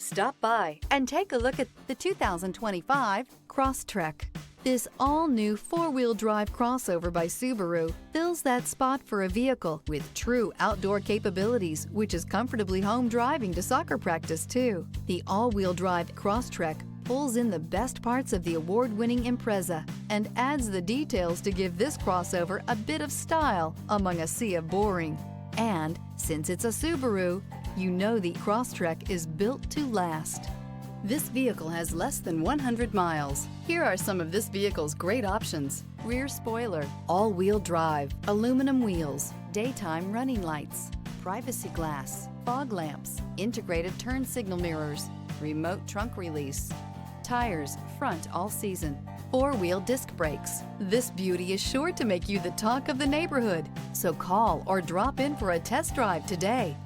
Stop by and take a look at the 2025 Crosstrek. This all-new four-wheel drive crossover by Subaru fills that spot for a vehicle with true outdoor capabilities, which is comfortably home driving to soccer practice too. The all-wheel drive Crosstrek pulls in the best parts of the award-winning Impreza and adds the details to give this crossover a bit of style among a sea of boring. And since it's a Subaru, you know the Crosstrek is built to last. This vehicle has less than 100 miles. Here are some of this vehicle's great options: rear spoiler, all-wheel drive, aluminum wheels, daytime running lights, privacy glass, fog lamps, integrated turn signal mirrors, remote trunk release, tires front all season, four-wheel disc brakes. This beauty is sure to make you the talk of the neighborhood. So call or drop in for a test drive today.